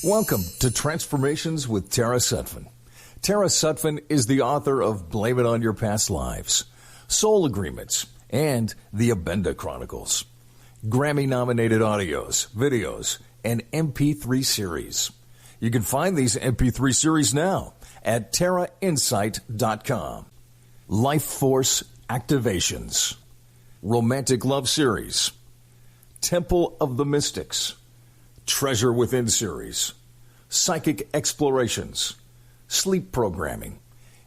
Welcome to Transformations with Tara Sutphen. Tara Sutphen is the author of Blame It on Your Past Lives, Soul Agreements, and The Abenda Chronicles. Grammy-nominated audios, videos, and MP3 series. You can find these MP3 series now at TaraInsight.com. Life Force Activations, Romantic Love Series, Temple of the Mystics, Treasure Within Series, Psychic Explorations, Sleep Programming,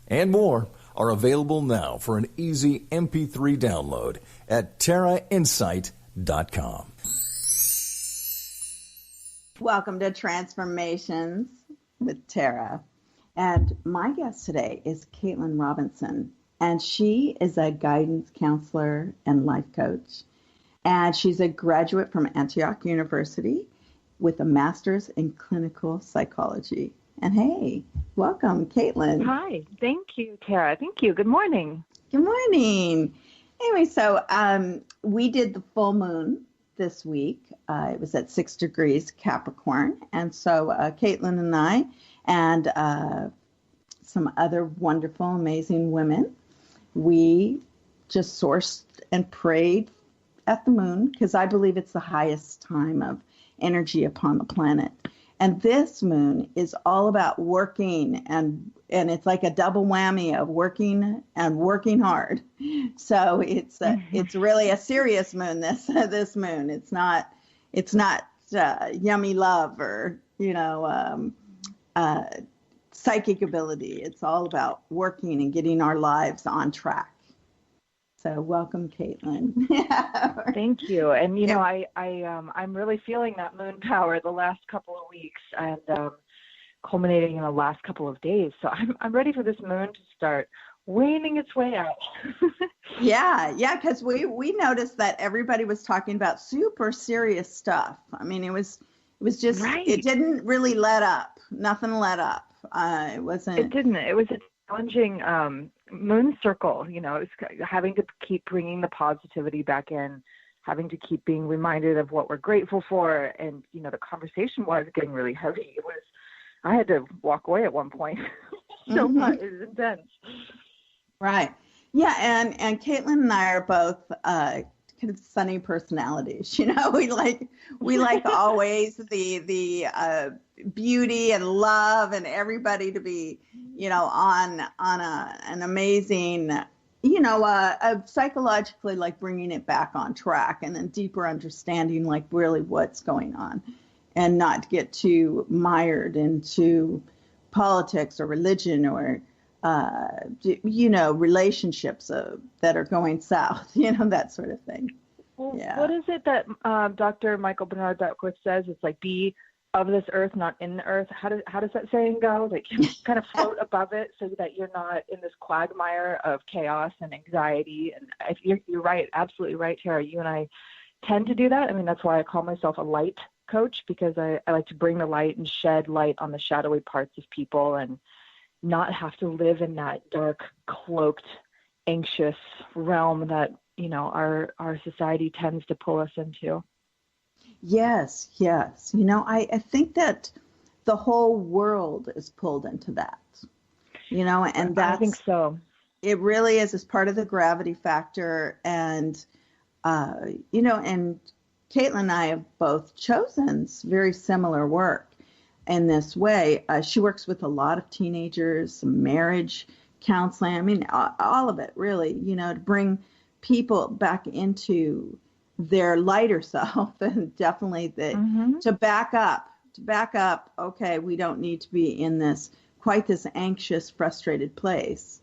and more are available now for an easy MP3 download at TaraInsight.com. Welcome to Transformations with Tara. And my guest today is Kaitlin Robinson, and she is a guidance counselor and life coach. And she's a graduate from Antioch University with a master's in clinical psychology. And hey, welcome, Kaitlin. Hi, thank you, Tara. Thank you. Good morning. Good morning. Anyway, so we did the full moon this week. It was at 6 degrees Capricorn. And so Kaitlin and I and some other wonderful, amazing women, we just sourced and prayed at the moon because I believe it's the highest time of energy upon the planet. And this moon is all about working, and it's like a double whammy of working and working hard. So it's really a serious moon. This moon. It's not yummy love or psychic ability. It's all about working and getting our lives on track. So welcome, Kaitlin. Thank you. And I'm really feeling that moon power the last couple of weeks and culminating in the last couple of days. So I'm ready for this moon to start waning its way out. Yeah, because we noticed that everybody was talking about super serious stuff. I mean, it was just right. It didn't really let up. Nothing let up. It wasn't. It didn't. It was a challenging moon circle. It was having to keep bringing the positivity back in, having to keep being reminded of what we're grateful for. And, the conversation was getting really heavy. I had to walk away at one point. So much. It was intense. Right. Yeah. And Kaitlin and I are both kind of funny personalities. We like always the beauty and love and everybody to be, on an amazing, psychologically like bringing it back on track and a deeper understanding like really what's going on, and not get too mired into politics or religion or relationships that are going south, that sort of thing. Well, yeah. What is it that Dr. Michael Bernard Beckwith says? It's like, be of this earth, not in the earth. How does that saying go? Like, kind of float above it so that you're not in this quagmire of chaos and anxiety. And you're right, absolutely right, Tara. You and I tend to do that. I mean, that's why I call myself a light coach, because I like to bring the light and shed light on the shadowy parts of people and not have to live in that dark, cloaked, anxious realm that, our society tends to pull us into. Yes. I think that the whole world is pulled into that, and that's, I think so. It really is as part of the gravity factor. And, and Kaitlin and I have both chosen very similar work in this way. She works with a lot of teenagers, marriage counseling. I mean, all of it really, to bring people back into their lighter self, and definitely to back up. Okay, we don't need to be in this anxious, frustrated place.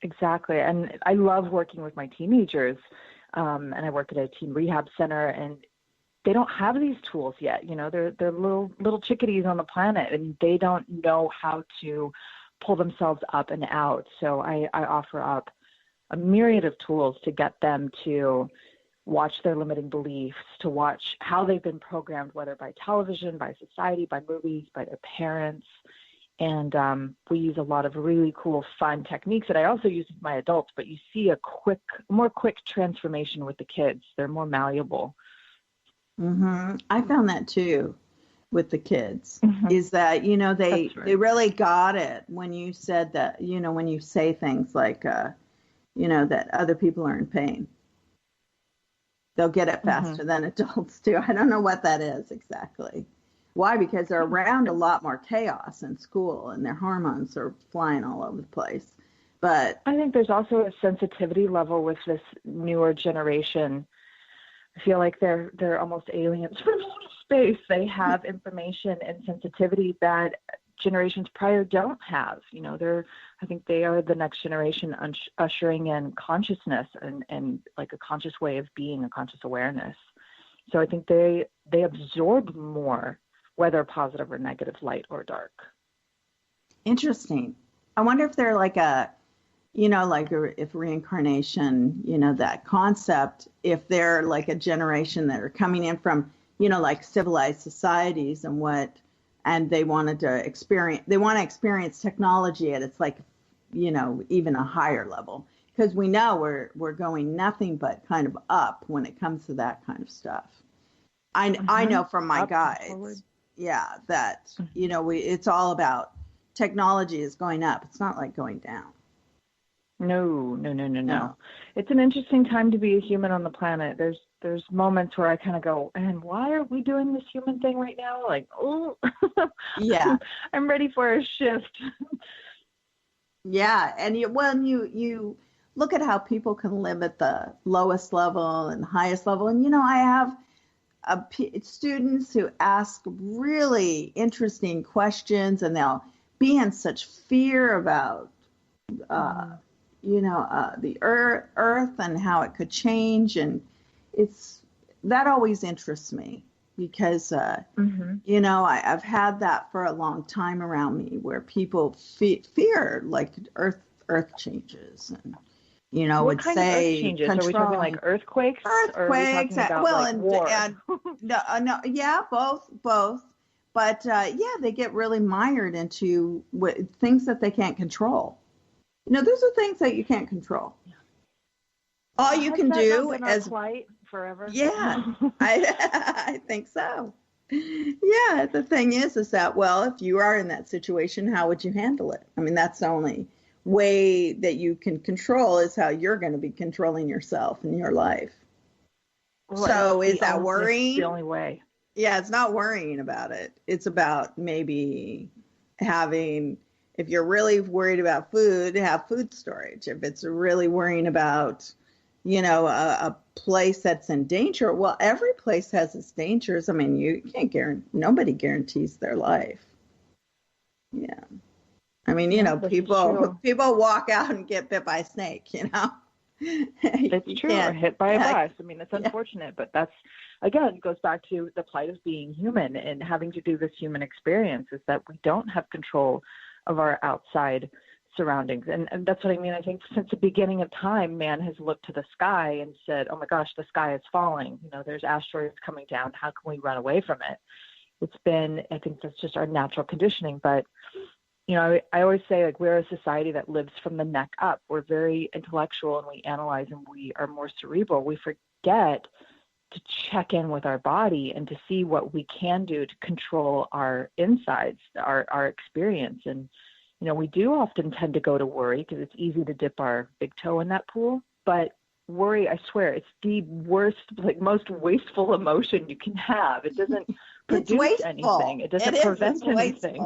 Exactly. And I love working with my teenagers. And I work at a teen rehab center, and they don't have these tools yet. They're little chickadees on the planet, and they don't know how to pull themselves up and out. So I offer up a myriad of tools to get them to watch their limiting beliefs, to watch how they've been programmed, whether by television, by society, by movies, by their parents. And we use a lot of really cool, fun techniques that I also use with my adults, but you see a more quick transformation with the kids. They're more malleable. I found that too. with the kids Mm-hmm. is that, That's right. they really got it when you said that, when you say things like, that other people are in pain. They'll get it faster than adults do. I don't know what that is exactly. Why? Because they're around a lot more chaos in school and their hormones are flying all over the place. But I think there's also a sensitivity level with this newer generation. I feel like they're almost aliens from outer space. They have information and sensitivity that generations prior don't have. I think they are the next generation ushering in consciousness and like a conscious way of being, a conscious awareness. So I think they absorb more, whether positive or negative, light or dark. interesting. I wonder if they're like if reincarnation, that concept, if they're like a generation that are coming in from, like civilized societies and they want to experience technology at its like, even a higher level. Because we know we're going nothing but kind of up when it comes to that kind of stuff. I know from my guides, that, it's all about technology is going up. It's not like going down. No. It's an interesting time to be a human on the planet. There's moments where I kind of go, and why are we doing this human thing right now? Like, oh, yeah, I'm ready for a shift. Yeah, and you look at how people can live at the lowest level and highest level, and I have students who ask really interesting questions, and they'll be in such fear about the earth and how it could change, and that always interests me because I've had that for a long time around me where people fear like earth changes and what would kind say of earth changes? Are we talking like earthquakes? Or are we talking about like war? No, yeah, both. But they get really mired into things that they can't control. Those are things that you can't control. All you can do is plight forever. Yeah, I think so. Yeah, the thing is that, well, if you are in that situation, how would you handle it? I mean, that's the only way that you can control is how you're going to be controlling yourself and your life. Well, so is that worrying? It's the only way. Yeah, it's not worrying about it. It's about maybe if you're really worried about food, have food storage. If it's really worrying about, a place that's in danger, well, every place has its dangers. I mean, you can't nobody guarantees their life. Yeah. I mean, people walk out and get bit by a snake, It's true, or hit by a bus. I mean, it's unfortunate, but that's, again, goes back to the plight of being human and having to do this human experience is that we don't have control of our outside surroundings. And that's what I mean. I think since the beginning of time, man has looked to the sky and said, oh my gosh, the sky is falling. There's asteroids coming down. How can we run away from it? I think that's just our natural conditioning. But, I always say, like, we're a society that lives from the neck up. We're very intellectual and we analyze and we are more cerebral. We forget to check in with our body and to see what we can do to control our insides, our experience. And, we do often tend to go to worry because it's easy to dip our big toe in that pool. But worry, I swear, it's the worst, like most wasteful emotion you can have. It doesn't produce anything. It doesn't prevent anything.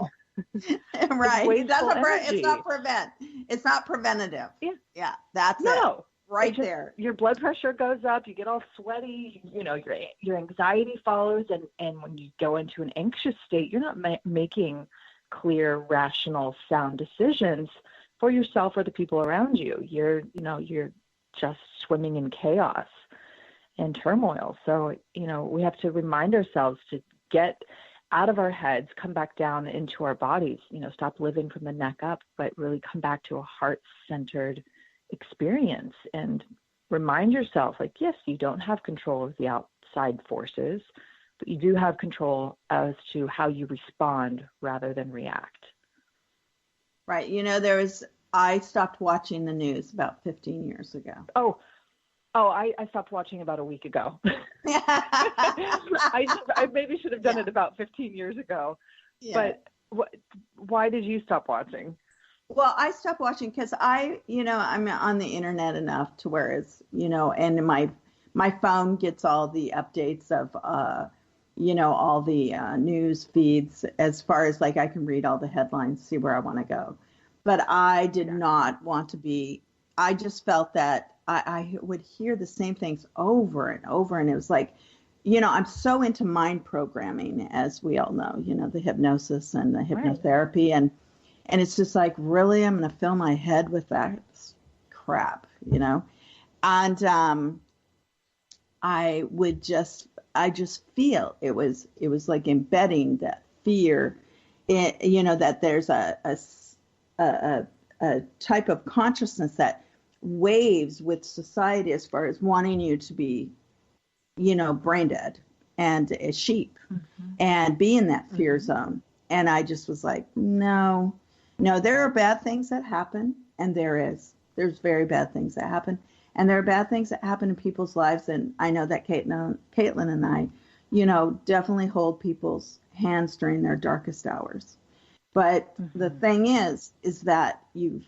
Right. It's not prevent. It's not preventative. Yeah. That's it. Right there. Your blood pressure goes up. You get all sweaty. Your anxiety follows. And when you go into an anxious state, you're not making clear, rational, sound decisions for yourself or the people around you. You're just swimming in chaos and turmoil. So, we have to remind ourselves to get out of our heads, come back down into our bodies, stop living from the neck up, but really come back to a heart-centered experience and remind yourself, like, yes, you don't have control of the outside forces, but you do have control as to how you respond rather than react. Right. I stopped watching the news about 15 years ago. Oh, Oh, I stopped watching about a week ago. I maybe should have done it about 15 years ago. Yeah. But why did you stop watching? Well, I stopped watching because I'm on the internet enough to where it's, and my phone gets all the updates of, all the news feeds as far as like I can read all the headlines, see where I want to go. But I did not want to be, I just felt that I would hear the same things over and over. And it was like, I'm so into mind programming, as we all know, the hypnosis and the hypnotherapy. Right. And it's just like, really, I'm going to fill my head with that crap, And I just feel it was like embedding that fear, that there's a type of consciousness that waves with society as far as wanting you to be, brain dead and a sheep and be in that fear zone. And I just was like, no, there are bad things that happen. And there's very bad things that happen. And there are bad things that happen in people's lives. And I know that Kaitlin and I, definitely hold people's hands during their darkest hours. But the thing is that you've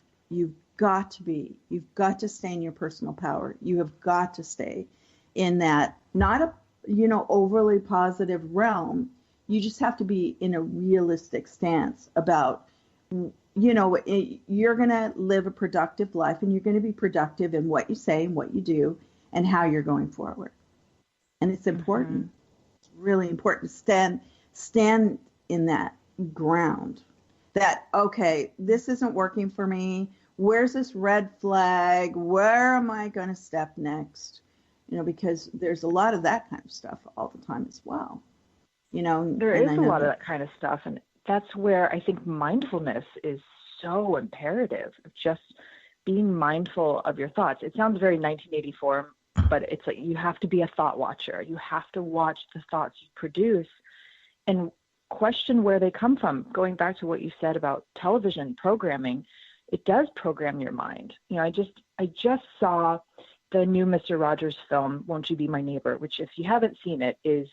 got to stay in your personal power. You have got to stay in that, not a, overly positive realm. You just have to be in a realistic stance about, you're going to live a productive life, and you're going to be productive in what you say and what you do and how you're going forward. And it's important. It's really important to stand in that ground that, okay, this isn't working for me. Where's this red flag? Where am I going to step next? Because there's a lot of that kind of stuff all the time as well. There is a lot of that kind of stuff. And that's where I think mindfulness is so imperative, of just being mindful of your thoughts. It sounds very 1984, but it's like you have to be a thought watcher. You have to watch the thoughts you produce and question where they come from. Going back to what you said about television programming, it does program your mind. I just saw the new Mr. Rogers film, Won't You Be My Neighbor, which, if you haven't seen it, is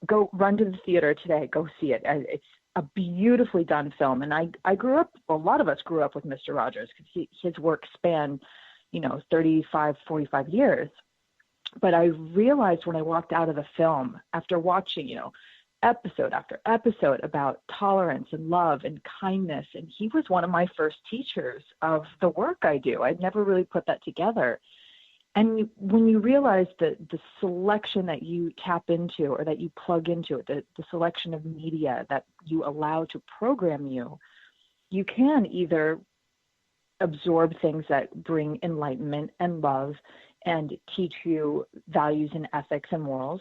go run to the theater today, go see it. It's a beautifully done film. And I grew up, a lot of us grew up with Mr. Rogers because his work spanned, 35, 45 years. But I realized when I walked out of the film after watching, episode after episode about tolerance and love and kindness. And he was one of my first teachers of the work I do. I'd never really put that together. And when you realize that the selection that you tap into or that you plug into, the selection of media that you allow to program you, you can either absorb things that bring enlightenment and love and teach you values and ethics and morals,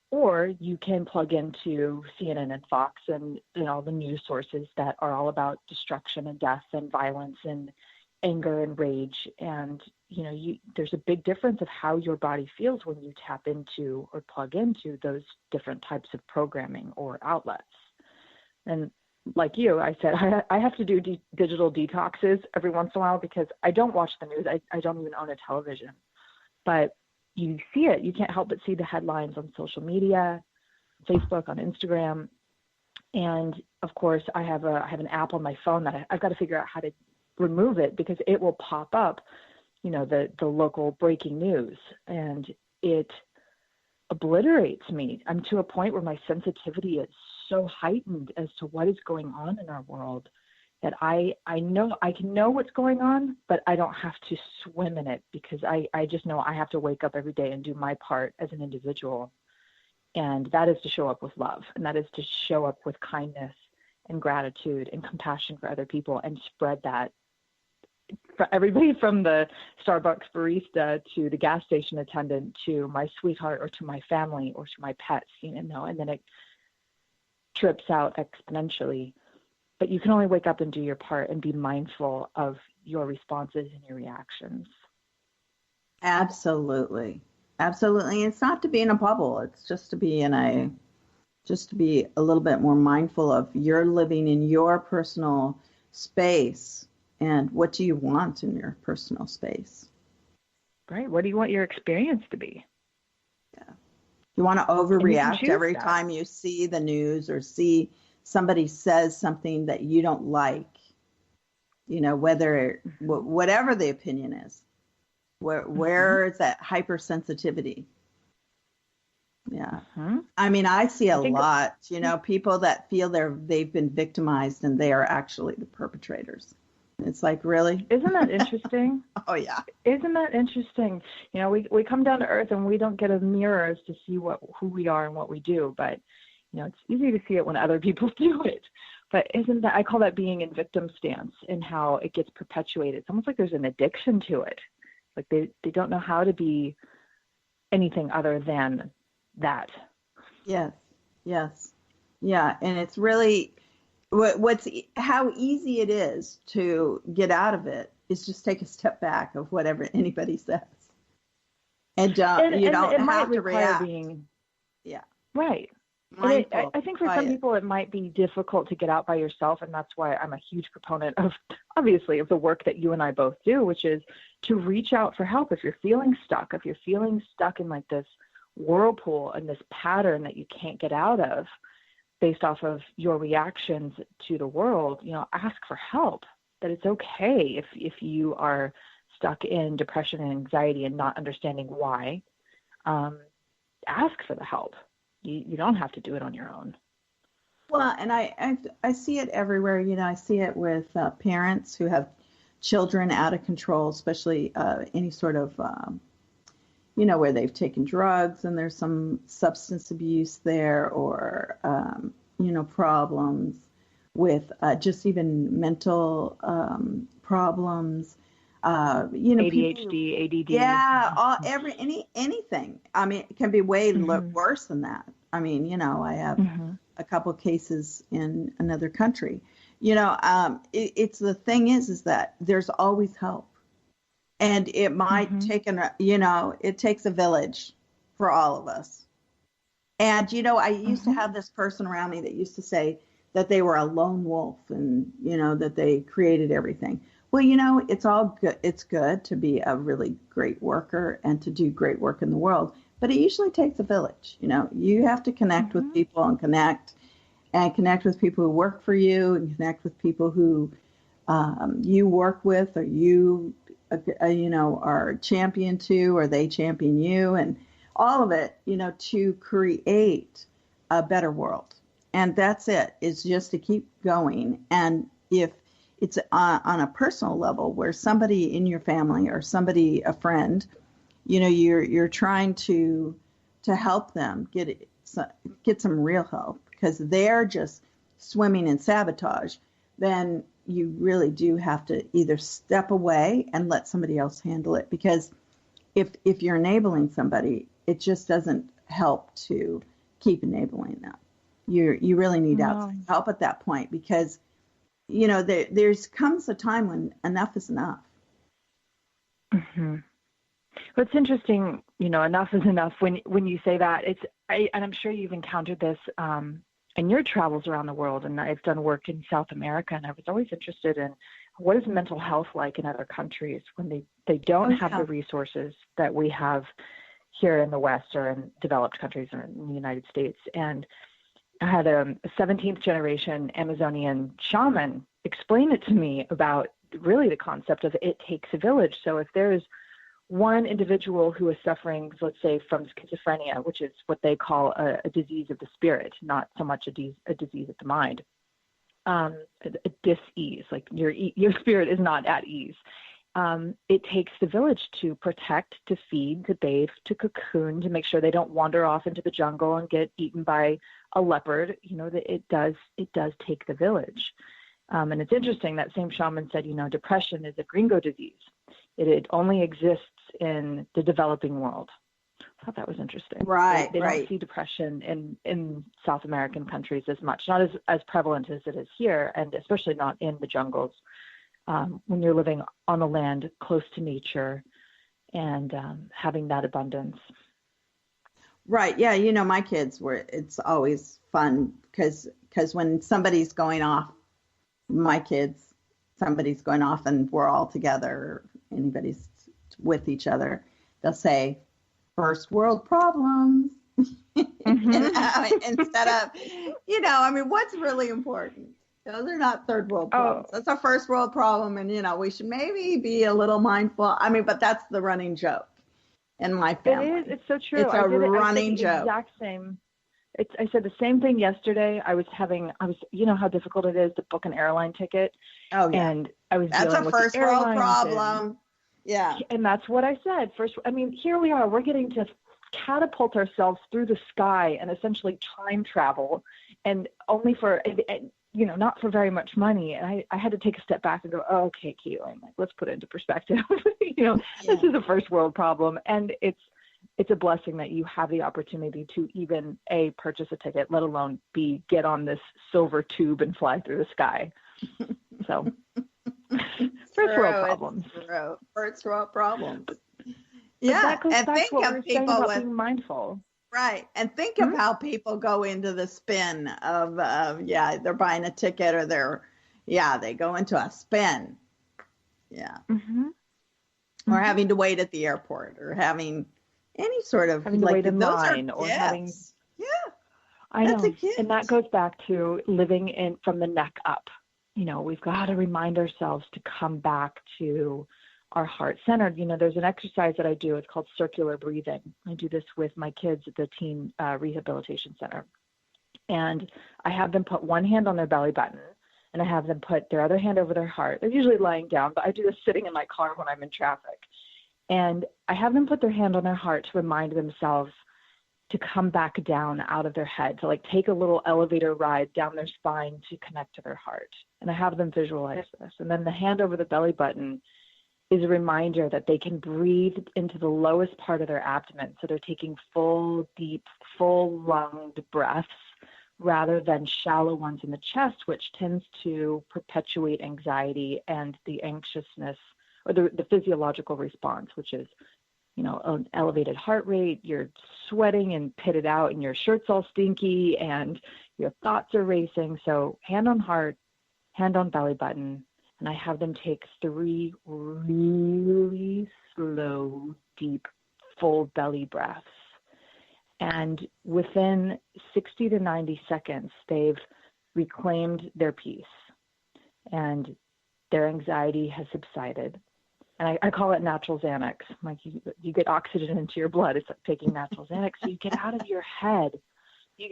or you can plug into CNN and Fox and all the news sources that are all about destruction and death and violence and anger and rage. And there's a big difference of how your body feels when you tap into or plug into those different types of programming or outlets. And like you, I said, I have to do digital detoxes every once in a while because I don't watch the news. I don't even own a television. But you see it. You can't help but see the headlines on social media, Facebook, on Instagram. And of course, I have an app on my phone that I've got to figure out how to remove it because it will pop up, the local breaking news, and it obliterates me. I'm to a point where my sensitivity is so heightened as to what is going on in our world that I know I can know what's going on, but I don't have to swim in it because I just know I have to wake up every day and do my part as an individual. And that is to show up with love, and that is to show up with kindness and gratitude and compassion for other people and spread that for everybody, from the Starbucks barista to the gas station attendant to my sweetheart or to my family or to my pets, and then it trips out exponentially. But you can only wake up and do your part and be mindful of your responses and your reactions. Absolutely. Absolutely. It's not to be in a bubble. It's just to be a little bit more mindful of you're living in your personal space and what do you want in your personal space. Right. What do you want your experience to be? Yeah. You want to overreact every time you see the news or see somebody says something that you don't like, whatever the opinion is, where is that hypersensitivity? Yeah. Mm-hmm. I mean, I see a lot, people that feel they've been victimized and they are actually the perpetrators. It's like, really? Isn't that interesting? Oh, yeah. Isn't that interesting? We come down to earth and we don't get a mirrors to see who we are and what we do, but it's easy to see it when other people do it. But I call that being in victim stance, and how it gets perpetuated. It's almost like there's an addiction to it. Like they don't know how to be anything other than that. Yes. Yeah. And it's really how easy it is to get out of it is just take a step back of whatever anybody says. And you don't have to react. Yeah. Right. I think for some people it might be difficult to get out by yourself, and that's why I'm a huge proponent of the work that you and I both do, which is to reach out for help if you're feeling stuck in like this whirlpool and this pattern that you can't get out of based off of your reactions to the world. Ask for help, that it's okay if you are stuck in depression and anxiety and not understanding why. Ask for the help. You don't have to do it on your own. Well, and I see it everywhere. I see it with parents who have children out of control, especially any sort of, where they've taken drugs and there's some substance abuse there, or, problems with just even mental problems. ADHD, ADD. Yeah, anything. I mean, it can be way worse than that. I mean, I have a couple of cases in another country. It's the thing is that there's always help, and it might take it takes a village for all of us. And I used to have this person around me that used to say that they were a lone wolf, and that they created everything. Well, it's all good. It's good to be a really great worker and to do great work in the world, but it usually takes a village. You have to connect with people and connect with people who work for you, and connect with people who you work with, or you are champion to, or they champion you, and all of it, to create a better world. And that's it. It's just to keep going. And if it's on a personal level where somebody in your family or a friend, you're trying to help them get some real help because they're just swimming in sabotage, then you really do have to either step away and let somebody else handle it. Because if you're enabling somebody, it just doesn't help to keep enabling them. You really need outside help at that point, because there's comes a time when enough is enough. Mm-hmm. Well, it's interesting, enough is enough. When you say that, and I'm sure you've encountered this in your travels around the world. And I've done work in South America, and I was always interested in what is mental health like in other countries when they don't have the resources that we have here in the West or in developed countries or in the United States. And I had a 17th generation Amazonian shaman explain it to me about really the concept of it takes a village. So if there's one individual who is suffering, let's say, from schizophrenia, which is what they call a disease of the spirit, not so much a disease of the mind, a dis-ease, like your spirit is not at ease. It takes the village to protect, to feed, to bathe, to cocoon, to make sure they don't wander off into the jungle and get eaten by a leopard. That it does take the village. And it's interesting that same shaman said, depression is a gringo disease. It only exists in the developing world. I thought that was interesting. Right. They don't see depression in South American countries as much, not as prevalent as it is here, and especially not in the jungles. When you're living on the land close to nature and having that abundance. Right. Yeah. My kids it's always fun because when somebody's going off, somebody's going off and we're all together, anybody's with each other. they'll say first world problems. Instead of, what's really important? Those are not third world problems. That's a first world problem. And, we should maybe be a little mindful. But that's the running joke in my family. It is. It's so true. It's a running joke. Exact same. I said the same thing yesterday. You know how difficult it is to book an airline ticket. Oh, yeah. And I was that's dealing a first world problem. Yeah. And that's what I said. Here we are. We're getting to catapult ourselves through the sky and essentially time travel, and only for, not for very much money. And I had to take a step back and go, oh, okay, Kaitlin, let's put it into perspective. This is a first world problem. And it's a blessing that you have the opportunity to even A, purchase a ticket, let alone B, get on this silver tube and fly through the sky. So first world problems. First world problems. Yeah. And think of people being mindful. Right. And think of how people go into the spin of, they're buying a ticket or they go into a spin. Yeah. Mm-hmm. Or having to wait at the airport or having any sort of having to wait in line or having. Yeah. I know. And that goes back to living from the neck up. We've got to remind ourselves to come back to our heart centered. There's an exercise that I do. It's called circular breathing. I do this with my kids at the teen rehabilitation center. And I have them put one hand on their belly button and I have them put their other hand over their heart. They're usually lying down, but I do this sitting in my car when I'm in traffic. And I have them put their hand on their heart to remind themselves to come back down out of their head, to take a little elevator ride down their spine to connect to their heart. And I have them visualize this. And then the hand over the belly button is a reminder that they can breathe into the lowest part of their abdomen. So they're taking full, deep, full-lunged breaths rather than shallow ones in the chest, which tends to perpetuate anxiety and the anxiousness or the physiological response, which is, an elevated heart rate, you're sweating and pitted out and your shirt's all stinky and your thoughts are racing. So hand on heart, hand on belly button. And I have them take 3 really slow, deep, full belly breaths. And within 60 to 90 seconds, they've reclaimed their peace and their anxiety has subsided. And I call it natural Xanax. You get oxygen into your blood. It's like taking natural Xanax. So you get out of your head.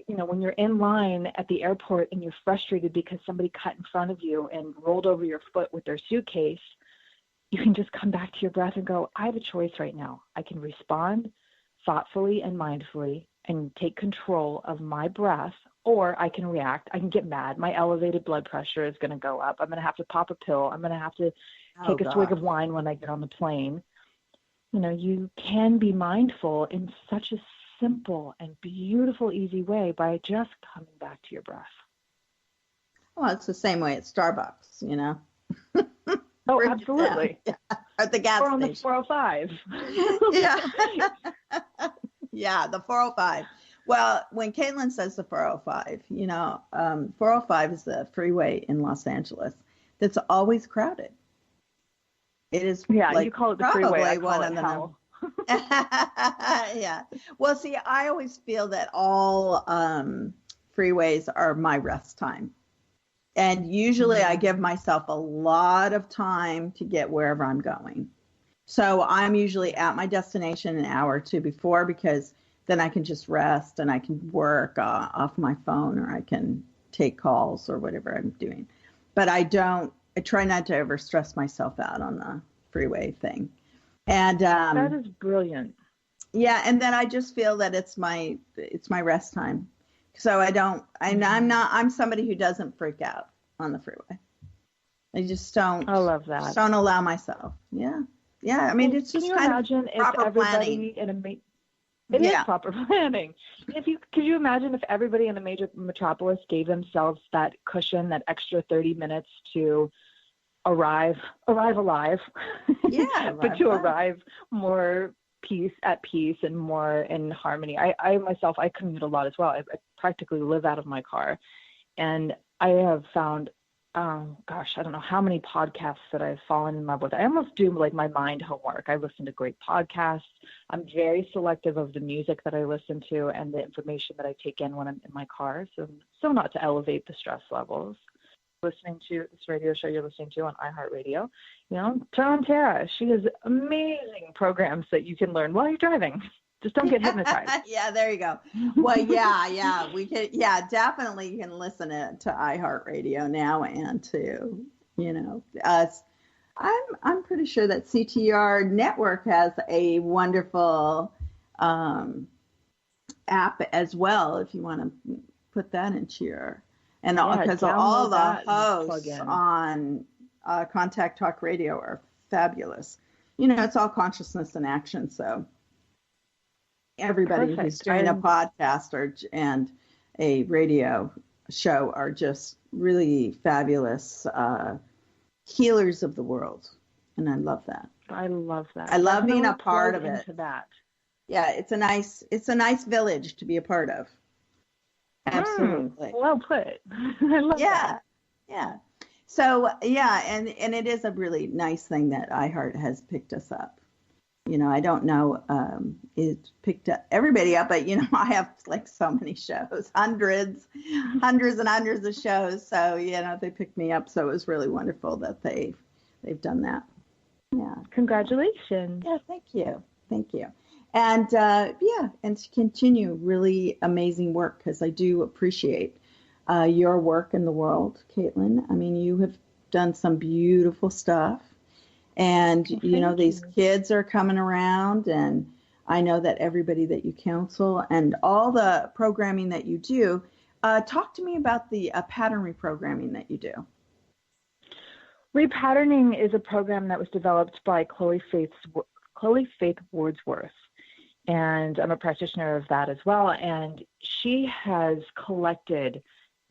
When you're in line at the airport and you're frustrated because somebody cut in front of you and rolled over your foot with their suitcase, you can just come back to your breath and go, I have a choice right now. I can respond thoughtfully and mindfully and take control of my breath, or I can react. I can get mad. My elevated blood pressure is going to go up. I'm going to have to pop a pill. I'm going to have to take a swig of wine when I get on the plane. You can be mindful in such a simple and beautiful, easy way by just coming back to your breath. Well, it's the same way at Starbucks, Oh, absolutely. Yeah. Or at the gas or on station. The 405. Yeah. Yeah, the 405. Well, when Kaitlin says the 405, 405 is the freeway in Los Angeles that's always crowded. It is. Yeah, you call it the freeway. I call it hell. Yeah. Well, see, I always feel that all freeways are my rest time. And usually I give myself a lot of time to get wherever I'm going. So I'm usually at my destination an hour or two before, because then I can just rest and I can work off my phone, or I can take calls or whatever I'm doing. But I try not to ever stress myself out on the freeway thing. And that is brilliant. Yeah, and then I just feel that it's my rest time. So I'm somebody who doesn't freak out on the freeway. I just don't. I love that. Just don't allow myself. Yeah. Yeah. I mean, it's just kind of proper planning. It is proper planning. Could you imagine if everybody in a major metropolis gave themselves that cushion, that extra 30 minutes to arrive alive, but to arrive more at peace and more in harmony. I myself, I commute a lot as well. I practically live out of my car, and I have found I don't know how many podcasts that I've fallen in love with. I almost do like my mind homework. I listen to great podcasts. I'm very selective of the music that I listen to and the information that I take in when I'm in my car. So not to elevate the stress levels. Listening to this radio show you're listening to on iHeartRadio, turn on Tara. She has amazing programs that you can learn while you're driving. Just don't get hypnotized. Yeah, there you go. Well, yeah, we can. Yeah, definitely you can listen to iHeartRadio now and to, us. I'm pretty sure that CTR Network has a wonderful app as well. If you want to put that into your, and because all the hosts on Contact Talk Radio are fabulous. It's all consciousness in action, so. Everybody who's doing a podcast and a radio show are just really fabulous healers of the world. And I love that. I love that. I love being a part of it. That. Yeah, it's a nice village to be a part of. Absolutely. Well put. I love that. Yeah. So, and it is a really nice thing that iHeart has picked us up. I don't know, it picked up everybody up, but, I have like so many shows, hundreds and hundreds of shows. So, they picked me up. So it was really wonderful that they've done that. Yeah. Congratulations. Yeah. Thank you. And, and to continue really amazing work, because I do appreciate your work in the world, Kaitlin. I mean, you have done some beautiful stuff. And, these kids are coming around, and I know that everybody that you counsel and all the programming that you do, talk to me about the pattern reprogramming that you do. Repatterning is a program that was developed by Chloe Faith Wordsworth, and I'm a practitioner of that as well. And she has collected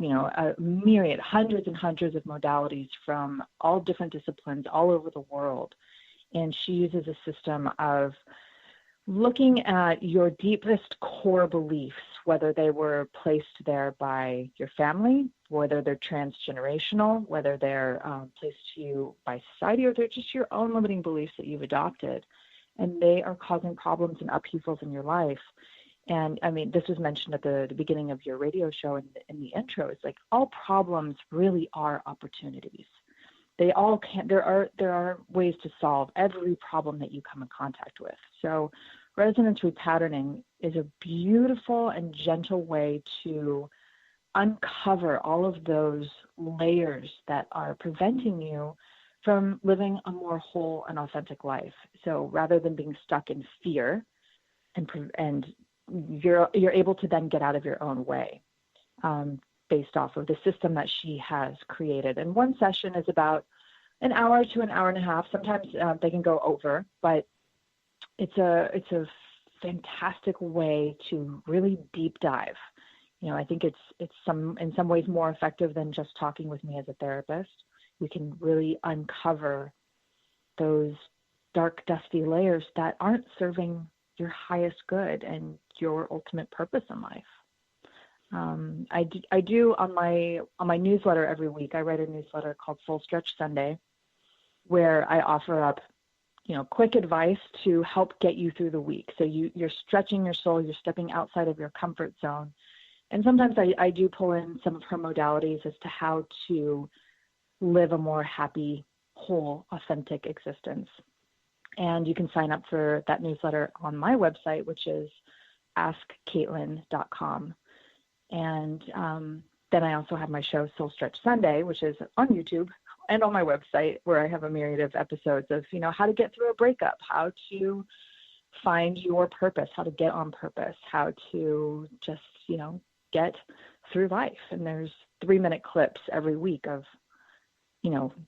a myriad, hundreds and hundreds of modalities from all different disciplines all over the world. And she uses a system of looking at your deepest core beliefs, whether they were placed there by your family, whether they're transgenerational, whether they're placed to you by society, or they're just your own limiting beliefs that you've adopted. And they are causing problems and upheavals in your life. And I mean, this was mentioned at the beginning of your radio show in the intro. It's like all problems really are opportunities. They all can. There are ways to solve every problem that you come in contact with. So, resonance repatterning is a beautiful and gentle way to uncover all of those layers that are preventing you from living a more whole and authentic life. So, rather than being stuck in fear and you're able to then get out of your own way based off of the system that she has created. And one session is about an hour to an hour and a half. Sometimes they can go over, but it's a fantastic way to really deep dive. I think it's in some ways more effective than just talking with me as a therapist. We can really uncover those dark, dusty layers that aren't serving your highest good and your ultimate purpose in life. I do on my newsletter every week. I write a newsletter called Soul Stretch Sunday, where I offer up, quick advice to help get you through the week. So you're stretching your soul, you're stepping outside of your comfort zone. And sometimes I do pull in some of her modalities as to how to live a more happy, whole, authentic existence. And you can sign up for that newsletter on my website, which is askkaitlin.com. And then I also have my show Soul Stretch Sunday, which is on YouTube and on my website, where I have a myriad of episodes of, how to get through a breakup, how to find your purpose, how to get on purpose, how to just, get through life. And there's 3-minute clips every week of,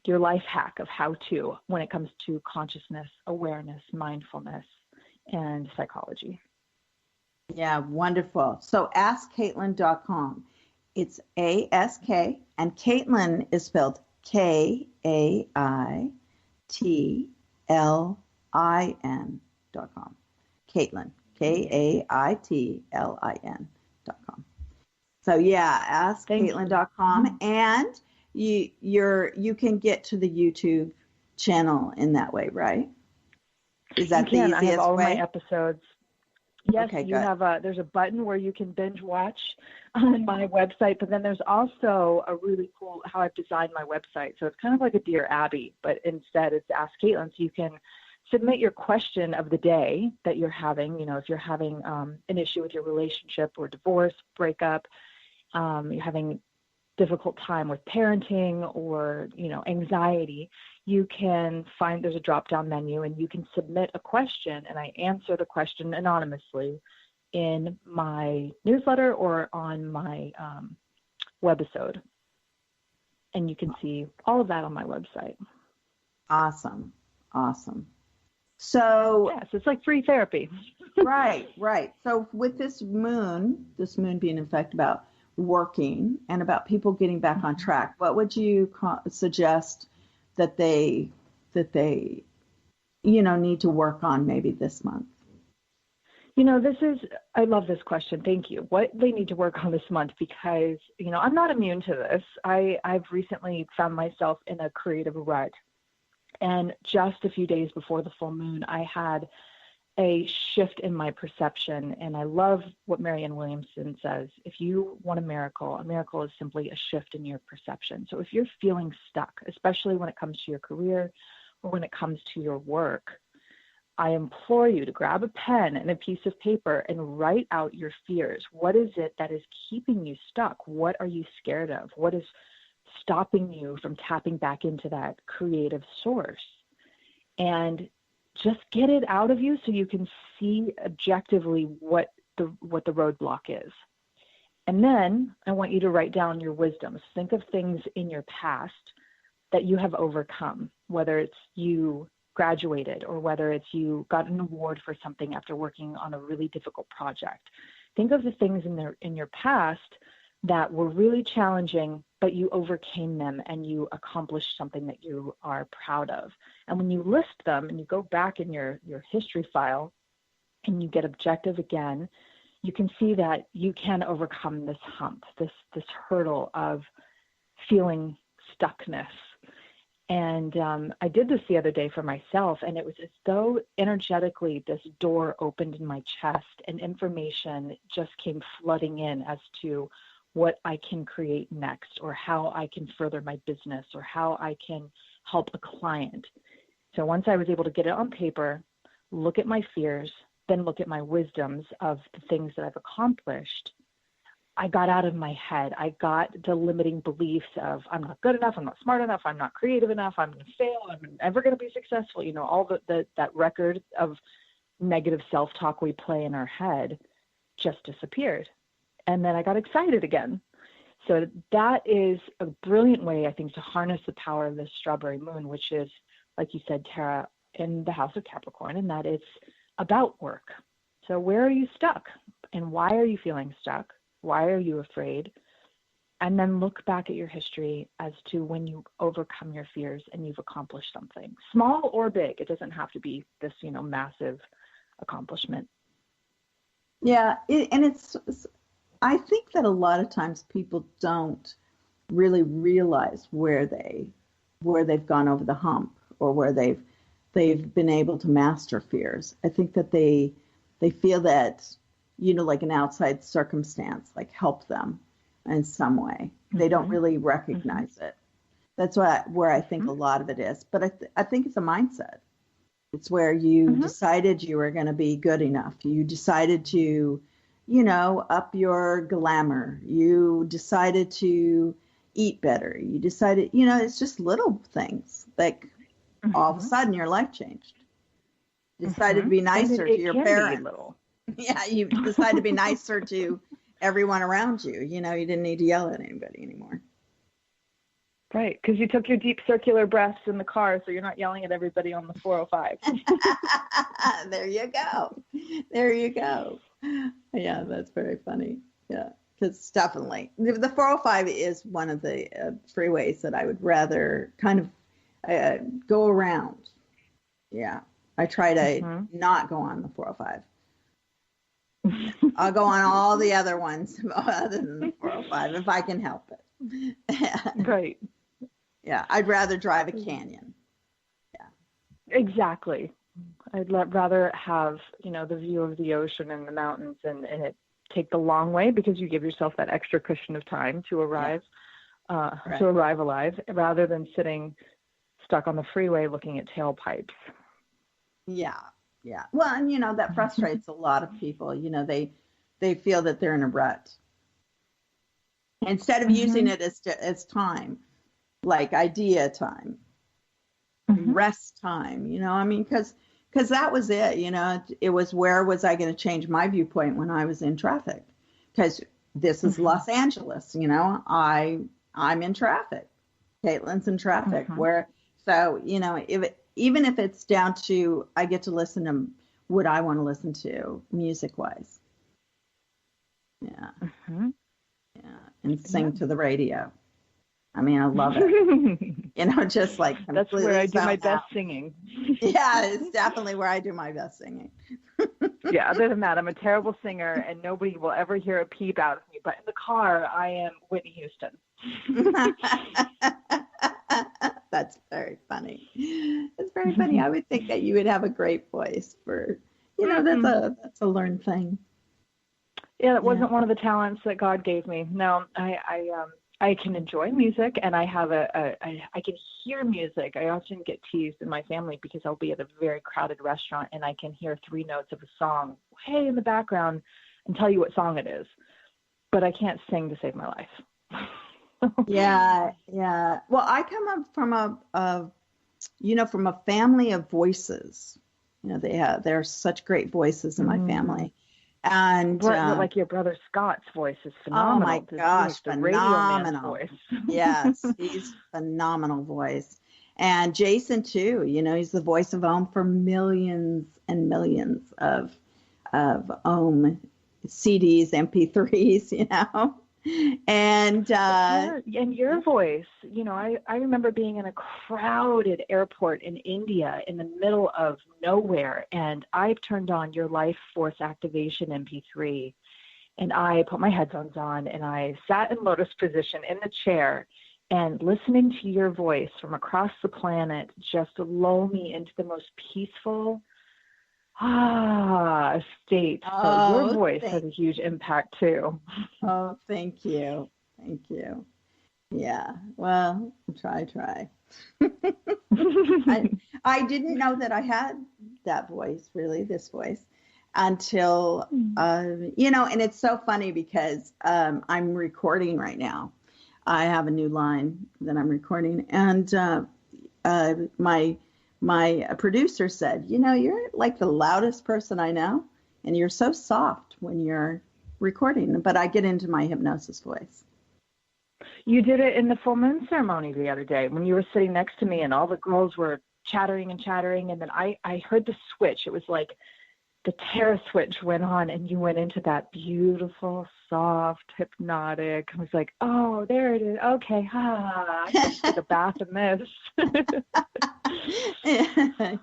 your life hack of how to when it comes to consciousness, awareness, mindfulness, and psychology. Yeah, wonderful. So askkaitlin.com. It's ASK, and Kaitlin is spelled KAITLIN.com. Kaitlin, KAITLIN.com. So yeah, askkaitlin.com. And you can get to the YouTube channel in that way, right? Is that the easiest way? I have all of my episodes. Yes, okay, you have there's a button where you can binge watch on my website, but then there's also a really cool how I've designed my website. So it's kind of like a Dear Abby, but instead it's Ask Kaitlin. So you can submit your question of the day that you're having. You know, if you're having an issue with your relationship or divorce, breakup, you're having difficult time with parenting or, you know, anxiety, you can find there's a drop-down menu and you can submit a question, and I answer the question anonymously in my newsletter or on my webisode. And you can see all of that on my website. Awesome. So yes, it's like free therapy. right. So with this moon being in fact about working and about people getting back on track, what would you suggest that they need to work on maybe this month? You know, I love this question. Thank you. What they need to work on this month, because, you know, I'm not immune to this. I've recently found myself in a creative rut. And just a few days before the full moon, I had a shift in my perception. And I love what Marianne Williamson says. If you want a miracle is simply a shift in your perception. So if you're feeling stuck, especially when it comes to your career or when it comes to your work, I implore you to grab a pen and a piece of paper and write out your fears. What is it that is keeping you stuck? What are you scared of? What is stopping you from tapping back into that creative source? And just get it out of you so you can see objectively what the roadblock is. And then I want you to write down your wisdoms. Think of things in your past that you have overcome, whether it's you graduated or whether it's you got an award for something after working on a really difficult project. Think of the things in your past that were really challenging, but you overcame them and you accomplished something that you are proud of. And when you list them and you go back in your history file and you get objective again, you can see that you can overcome this hump, this hurdle of feeling stuckness. And I did this the other day for myself, and it was as though energetically this door opened in my chest and information just came flooding in as to what I can create next, or how I can further my business, or how I can help a client. So once I was able to get it on paper, look at my fears, then look at my wisdoms of the things that I've accomplished, I got out of my head. I got the limiting beliefs of I'm not good enough, I'm not smart enough, I'm not creative enough, I'm going to fail, I'm never going to be successful. You know, all that record of negative self-talk we play in our head just disappeared. And then I got excited again. So that is a brilliant way, I think, to harness the power of this strawberry moon, which is, like you said, Tara, in the house of Capricorn, and that it's about work. So where are you stuck? And why are you feeling stuck? Why are you afraid? And then look back at your history as to when you overcome your fears and you've accomplished something, small or big. It doesn't have to be this, massive accomplishment. Yeah, I think that a lot of times people don't really realize where they've gone over the hump, or where they've been able to master fears. I think that they feel that, like an outside circumstance, like help them in some way. Mm-hmm. They don't really recognize it. That's where I think a lot of it is. But I think it's a mindset. It's where you decided you were going to be good enough. You decided to, up your glamour. You decided to eat better. You decided, it's just little things. Like all of a sudden your life changed. You decided to be nicer to your parents. Yeah, you decided to be nicer to everyone around you. You didn't need to yell at anybody anymore. Right, because you took your deep circular breaths in the car, so you're not yelling at everybody on the 405. There you go. Yeah, that's very funny. Yeah, because definitely. The 405 is one of the freeways that I would rather kind of go around. Yeah, I try to not go on the 405. I'll go on all the other ones other than the 405 if I can help it. Right. Yeah. I'd rather drive a canyon. Yeah. Exactly. I'd rather have, the view of the ocean and the mountains and it take the long way, because you give yourself that extra cushion of time to arrive, Right. to arrive alive, rather than sitting stuck on the freeway looking at tailpipes. Yeah. Yeah. Well, and that frustrates a lot of people. They feel that they're in a rut. Instead of using it as time, like idea time, rest time, because that was it, it was, where was I going to change my viewpoint when I was in traffic? Because this is Los Angeles, I'm in traffic. Caitlin's in traffic. Even if it's down to, I get to listen to what I want to listen to music wise. Yeah. Yeah. And sing to the radio. I love it. Just like that's where I do my best singing. Yeah, it's definitely where I do my best singing. Yeah, other than that, I'm a terrible singer and nobody will ever hear a peep out of me. But in the car, I am Whitney Houston. That's very funny. It's very funny. I would think that you would have a great voice for, that's a learned thing. Yeah, that wasn't one of the talents that God gave me. No, I can enjoy music, and I have I can hear music. I often get teased in my family because I'll be at a very crowded restaurant and I can hear 3 notes of a song way in the background and tell you what song it is, but I can't sing to save my life. Yeah. Well, I come up from from a family of voices. There are such great voices in my family. And like your brother Scott's voice is phenomenal. Oh my gosh, phenomenal voice. Yes, he's phenomenal voice. And Jason too, he's the voice of Ohm for millions and millions of Ohm CDs, MP3s, And your voice, I remember being in a crowded airport in India in the middle of nowhere, and I turned on your Life Force Activation MP3, and I put my headphones on, and I sat in lotus position in the chair, and listening to your voice from across the planet just lull me into the most peaceful state. So your voice has a huge impact too. Oh, thank you. Yeah. Well, try. I didn't know that I had that voice, really, this voice, until, and it's so funny because I'm recording right now. I have a new line that I'm recording, and my producer said, you're like the loudest person I know, and you're so soft when you're recording, but I get into my hypnosis voice. You did it in the full moon ceremony the other day when you were sitting next to me and all the girls were chattering, and then I heard the switch. It was like the terror switch went on and you went into that beautiful, soft, hypnotic. I was like, oh, there it is. Okay. I can take a bath in this.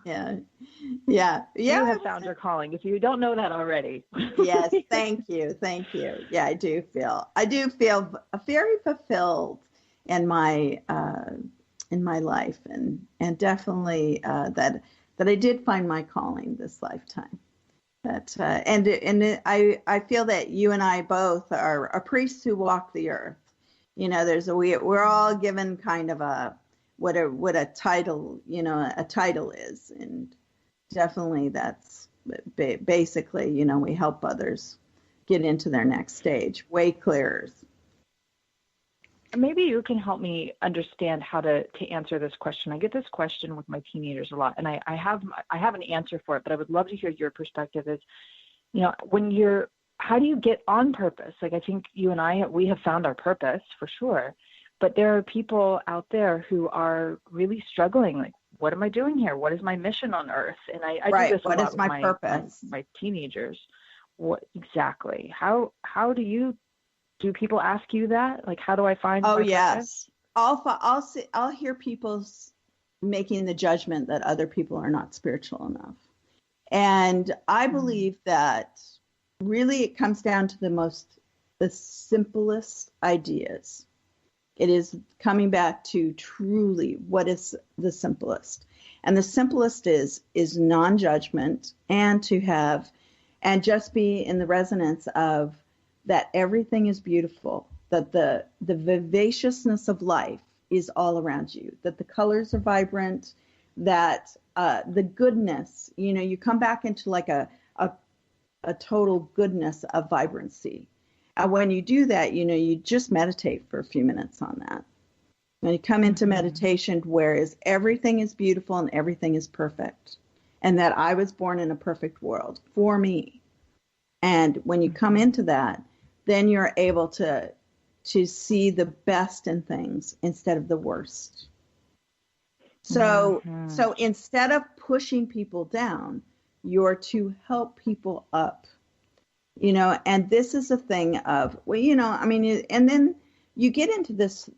Yeah. You have found your calling if you don't know that already. Yes. Thank you. Yeah, I do feel very fulfilled in my life, and definitely that I did find my calling this lifetime. That I feel that you and I both are priests who walk the earth. We're all given kind of what a title is, and definitely that's basically we help others get into their next stage, way clearers. Maybe you can help me understand how to answer this question. I get this question with my teenagers a lot, and I have an answer for it, but I would love to hear your perspective. Is, how do you get on purpose? Like, I think you and we have found our purpose for sure, but there are people out there who are really struggling. Like, what am I doing here? What is my mission on earth? And I right. do this a what lot is my with purpose? My teenagers. What exactly? How do people ask you that? Like, how do I find my yes. purpose? I'll hear people making the judgment that other people are not spiritual enough. And I believe that really it comes down to the simplest ideas. It is coming back to truly what is the simplest. And the simplest is non-judgment, and to have, and just be in the resonance of that everything is beautiful, that the vivaciousness of life is all around you, that the colors are vibrant, that the goodness, you come back into like a total goodness of vibrancy. And when you do that, you just meditate for a few minutes on that. When you come into meditation, whereas everything is beautiful and everything is perfect, and that I was born in a perfect world for me. And when you come into that, then you're able to see the best in things instead of the worst. So instead of pushing people down, you're to help people up. And this is a thing of, and then you get into this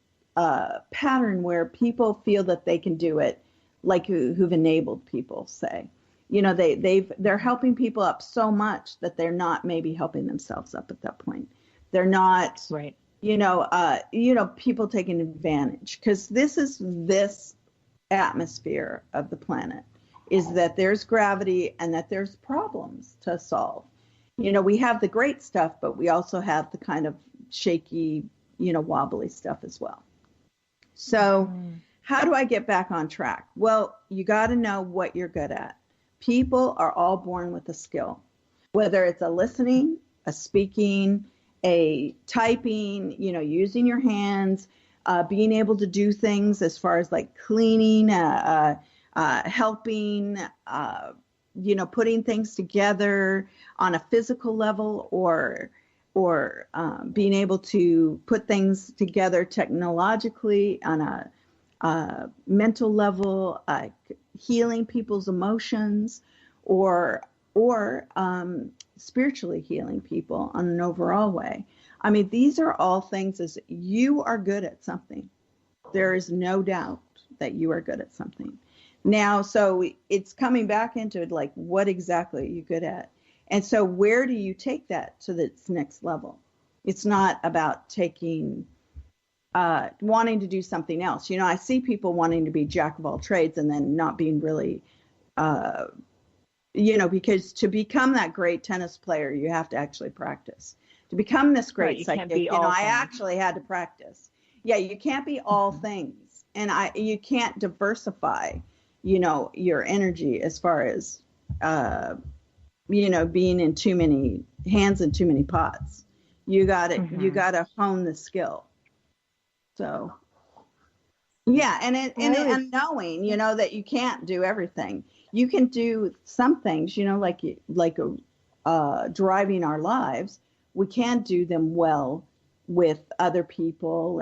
pattern where people feel that they can do it, like who've enabled people, say. They're helping people up so much that they're not maybe helping themselves up at that point. They're not, right. People taking advantage, because this atmosphere of the planet is that there's gravity and that there's problems to solve. We have the great stuff, but we also have the kind of shaky, wobbly stuff as well. So how do I get back on track? Well, you got to know what you're good at. People are all born with a skill, whether it's a listening, a speaking, a typing, using your hands, being able to do things as far as like cleaning, helping, putting things together on a physical level, or being able to put things together technologically on a mental level, healing people's emotions, or spiritually healing people on an overall way. I mean, these are all things as you are good at something. There is no doubt that you are good at something. Now, so it's coming back into like, what exactly are you good at? And so where do you take that to its next level? It's not about wanting to do something else. I see people wanting to be jack of all trades and then not being really, because to become that great tennis player, you have to actually practice. To become this great psychic, I actually had to practice. Yeah, you can't be all things. And you can't diversify, your energy as far as, being in too many hands in too many pots. You got to hone the skill. So, yeah. And knowing, that you can't do everything. You can do some things, like driving our lives. We can do them well with other people,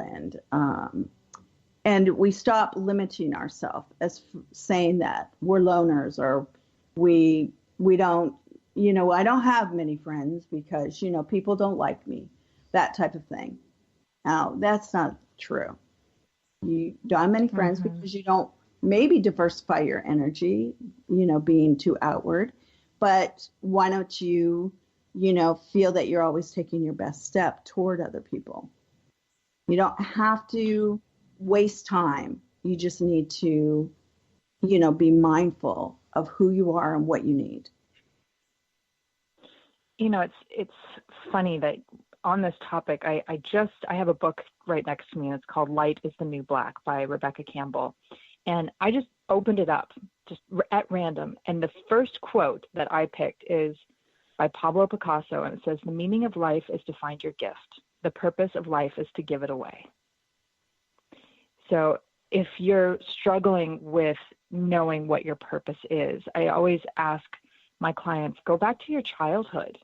and we stop limiting ourselves as saying that we're loners, or we don't, I don't have many friends because, people don't like me, that type of thing. Now, that's not true. You don't have many friends because you don't maybe diversify your energy, being too outward. But why don't you, feel that you're always taking your best step toward other people? You don't have to waste time. You just need to, be mindful of who you are and what you need. It's funny that on this topic, I have a book right next to me, and it's called Light is the New Black by Rebecca Campbell. And I just opened it up just at random. And the first quote that I picked is by Pablo Picasso. And it says, "The meaning of life is to find your gift. The purpose of life is to give it away." So if you're struggling with knowing what your purpose is, I always ask my clients, go back to your childhood.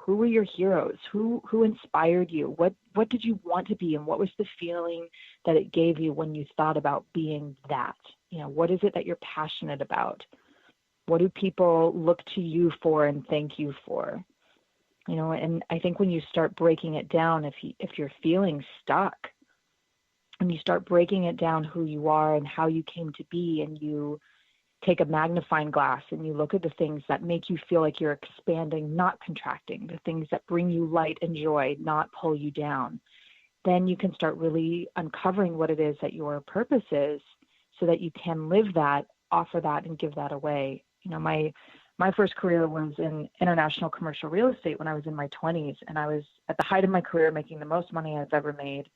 Who were your heroes? Who inspired you? What did you want to be? And what was the feeling that it gave you when you thought about being that? What is it that you're passionate about? What do people look to you for and thank you for? And I think when you start breaking it down, if you're feeling stuck, and you start breaking it down, who you are and how you came to be, and you take a magnifying glass and you look at the things that make you feel like you're expanding, not contracting, the things that bring you light and joy, not pull you down. then you can start really uncovering what it is that your purpose is, so that you can live that, offer that, and give that away. You know, my first career was in international commercial real estate when I was in my 20s, and I was at the height of my career, making the most money I've ever made,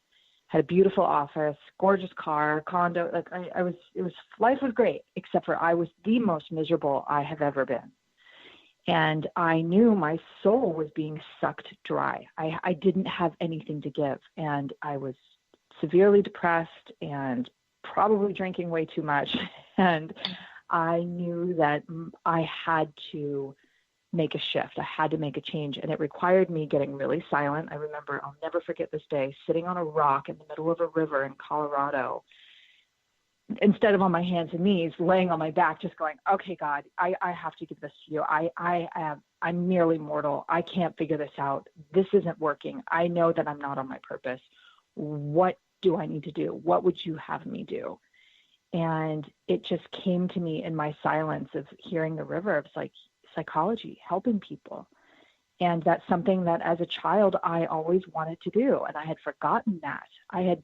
had a beautiful office, gorgeous car, condo. Like life was great, except for I was the most miserable I have ever been. And I knew my soul was being sucked dry. I didn't have anything to give. And I was severely depressed and probably drinking way too much. And I knew that I had to make a shift. I had to make a change. And it required me getting really silent. I remember, I'll never forget this day, sitting on a rock in the middle of a river in Colorado, instead of on my hands and knees, laying on my back, just going, okay, God, I have to give this to you. I'm merely mortal. I can't figure this out. This isn't working. I know that I'm not on my purpose. What do I need to do? What would you have me do? And it just came to me in my silence of hearing the river. It's like psychology, helping people. And that's something that as a child, I always wanted to do. And I had forgotten that. I had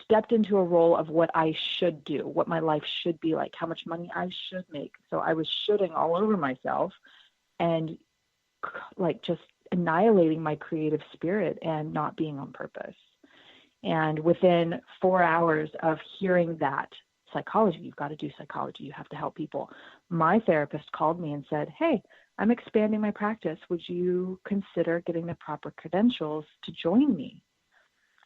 stepped into a role of what I should do, what my life should be like, how much money I should make. So I was shoulding all over myself and like just annihilating my creative spirit and not being on purpose. And within 4 hours of hearing that, psychology, you've got to do psychology, you have to help people, my therapist called me and said, hey, I'm expanding my practice. Would you consider getting the proper credentials to join me?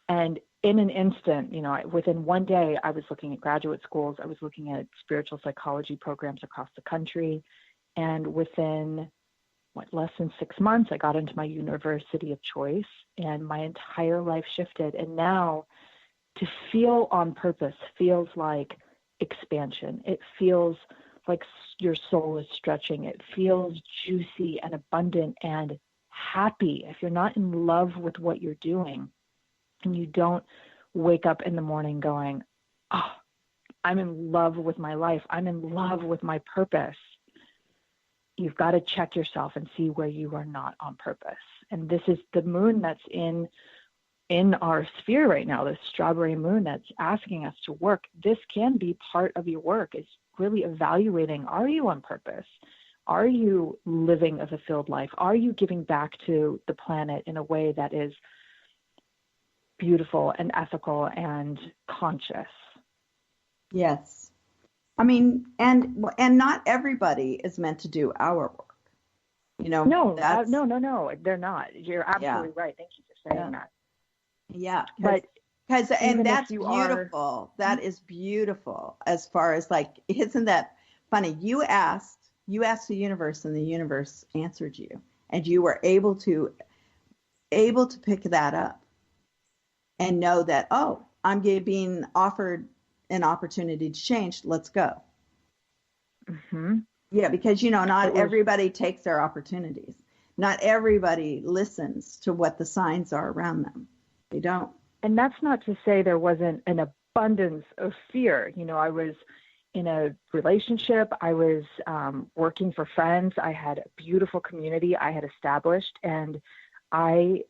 And in an instant, you know, within one day, I was looking at graduate schools. I was looking at spiritual psychology programs across the country. And within less than 6 months, I got into my university of choice, and my entire life shifted. And now to feel on purpose feels like expansion. It feels like your soul is stretching. It feels juicy and abundant and happy. If you're not in love with what you're doing, and you don't wake up in the morning going, oh, I'm in love with my life, I'm in love with my purpose, you've got to check yourself and see where you are not on purpose. And this is the moon that's in our sphere right now, this strawberry moon that's asking us to work. This can be part of your work, is really evaluating, are you on purpose? Are you living a fulfilled life? Are you giving back to the planet in a way that is beautiful and ethical and conscious? Yes. I mean, and not everybody is meant to do our work. You know, no, they're not. You're absolutely right. Thank you for saying that. Yeah. Because and that's beautiful. That is beautiful as far as like, isn't that funny? You asked the universe, and the universe answered you, and you were able to pick that up and know that, oh, I'm being offered an opportunity to change. Let's go. Mm-hmm. Yeah, because, you know, not everybody takes their opportunities. Not everybody listens to what the signs are around them. They don't. And that's not to say there wasn't an abundance of fear. You know, I was in a relationship. I was working for friends. I had a beautiful community I had established, and I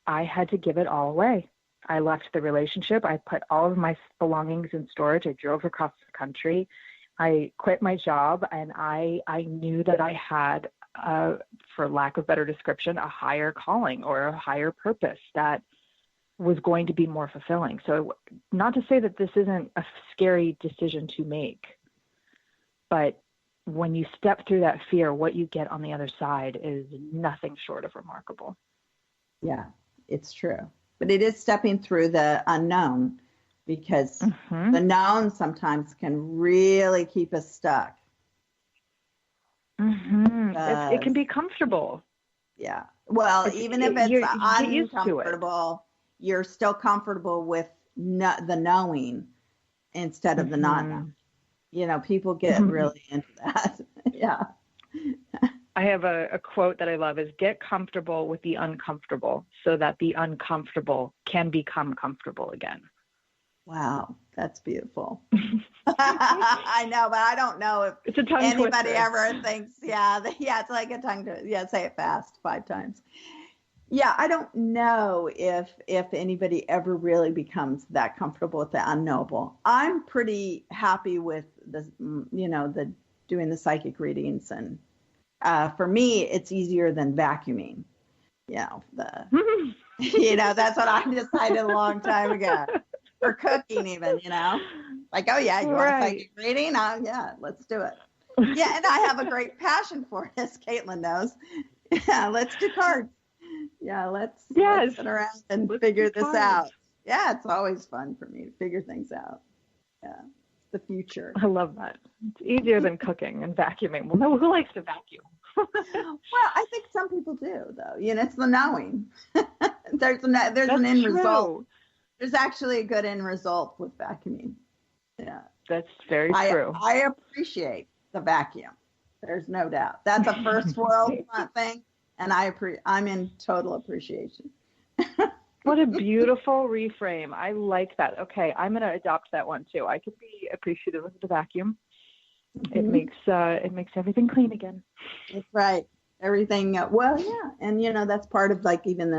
had to give it all away. I left the relationship. I put all of my belongings in storage. I drove across the country. I quit my job, and I knew that I had, for lack of better description, a higher calling or a higher purpose that was going to be more fulfilling. So not to say that this isn't a scary decision to make, but when you step through that fear, what you get on the other side is nothing short of remarkable. Yeah, it's true. But it is stepping through the unknown, because the known sometimes can really keep us stuck. Mm-hmm. It can be comfortable. Yeah. Well, even if it's uncomfortable, you're still comfortable with the knowing instead of the not knowing. You know, people get really into that. Yeah. I have a quote that I love is, get comfortable with the uncomfortable so that the uncomfortable can become comfortable again. Wow, that's beautiful. I know, but I don't know if it's a tongue anybody twister. ever thinks, it's like a tongue twister. Yeah, say it fast 5 times. Yeah, I don't know if anybody ever really becomes that comfortable with the unknowable. I'm pretty happy with the doing the psychic readings, and for me, it's easier than vacuuming. That's what I decided a long time ago. For cooking, even, like, oh yeah, you want a psychic reading? Yeah, let's do it. Yeah, and I have a great passion for it, as Kaitlin knows. Yeah, let's do cards. Yeah, let's sit around and figure this out. Yeah, it's always fun for me to figure things out. Yeah, it's the future. I love that. It's easier than cooking and vacuuming. Well, no, who likes to vacuum? Well, I think some people do, though. It's the knowing. There's an end result. There's actually a good end result with vacuuming. Yeah, that's very true. I appreciate the vacuum. There's no doubt. That's a first world thing. And I'm in total appreciation. What a beautiful reframe. I like that. Okay, I'm going to adopt that one too. I could be appreciative of the vacuum. Mm-hmm. It makes everything clean again. That's right. Everything. Well, yeah, and that's part of like even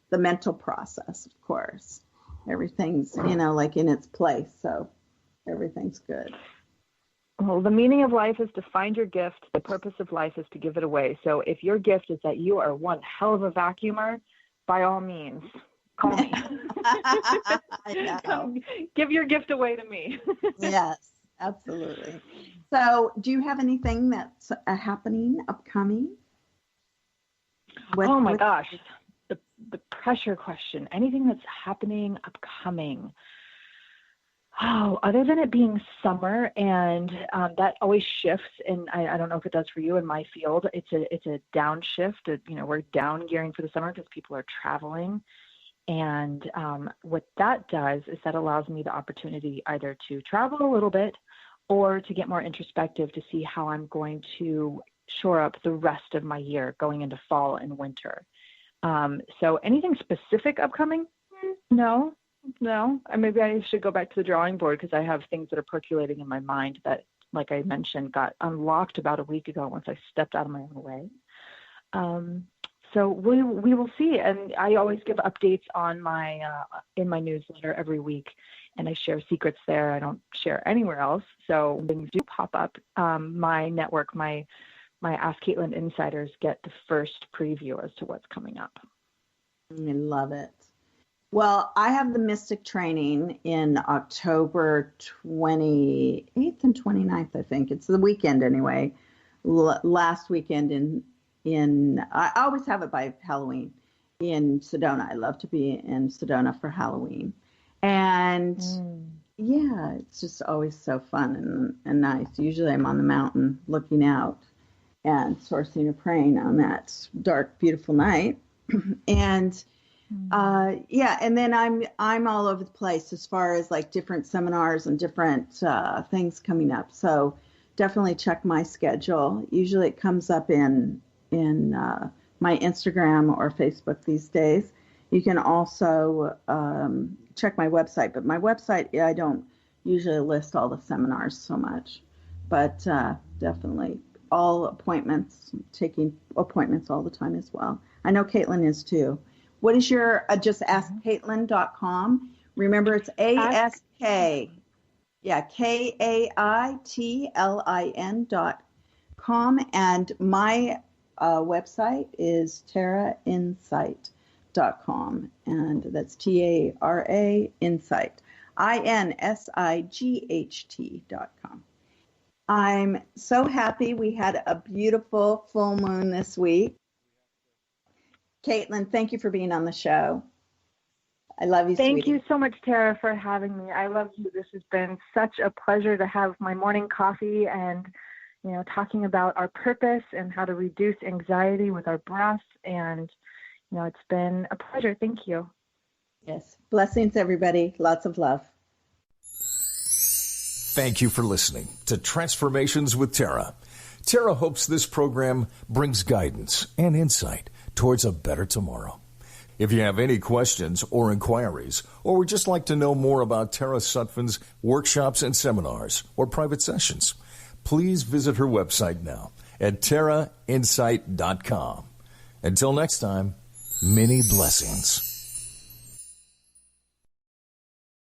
the mental process, of course. Everything's like in its place, so everything's good. Well, the meaning of life is to find your gift. The purpose of life is to give it away. So if your gift is that you are one hell of a vacuumer, by all means, call me. Come, give your gift away to me. Yes, absolutely. So do you have anything that's happening, upcoming? Oh, my gosh. The pressure question. Anything that's happening, upcoming. Oh, other than it being summer, and that always shifts, and I don't know if it does for you in my field. It's a downshift. We're down gearing for the summer because people are traveling, and what that does is that allows me the opportunity either to travel a little bit or to get more introspective to see how I'm going to shore up the rest of my year going into fall and winter. So anything specific upcoming? No. Maybe I should go back to the drawing board because I have things that are percolating in my mind that, like I mentioned, got unlocked about a week ago once I stepped out of my own way. So we will see. And I always give updates on my in my newsletter every week, and I share secrets there. I don't share anywhere else. So when things do pop up, my network, my Ask Kaitlin insiders get the first preview as to what's coming up. I love it. Well, I have the Mystic training in October 28th and 29th, I think. It's the weekend anyway. Last weekend in I always have it by Halloween in Sedona. I love to be in Sedona for Halloween. And yeah, it's just always so fun and nice. Usually I'm on the mountain looking out and sourcing or praying on that dark, beautiful night. And and then I'm all over the place as far as like different seminars and different things coming up. So definitely check my schedule. Usually it comes up in my Instagram or Facebook these days. You can also check my website, but my website, I don't usually list all the seminars so much, but definitely all appointments, taking appointments all the time as well. I know Kaitlin is too. What is your, just ask Kaitlin.com. Remember, it's ASK. Yeah, KAITLIN.com. And my website is TaraInsight.com. And that's TARA Insight. INSIGHT.com. I'm so happy we had a beautiful full moon this week. Kaitlin, thank you for being on the show. I love you, Thank sweetie. you so much, Tara, for having me. I love you. This has been such a pleasure to have my morning coffee and, talking about our purpose and how to reduce anxiety with our breath. And, it's been a pleasure. Thank you. Yes. Blessings, everybody. Lots of love. Thank you for listening to Transformations with Tara. Tara hopes this program brings guidance and insight towards a better tomorrow. If you have any questions or inquiries, or would just like to know more about Tara Sutphen's workshops and seminars or private sessions, please visit her website now at tarainsight.com. Until next time, many blessings.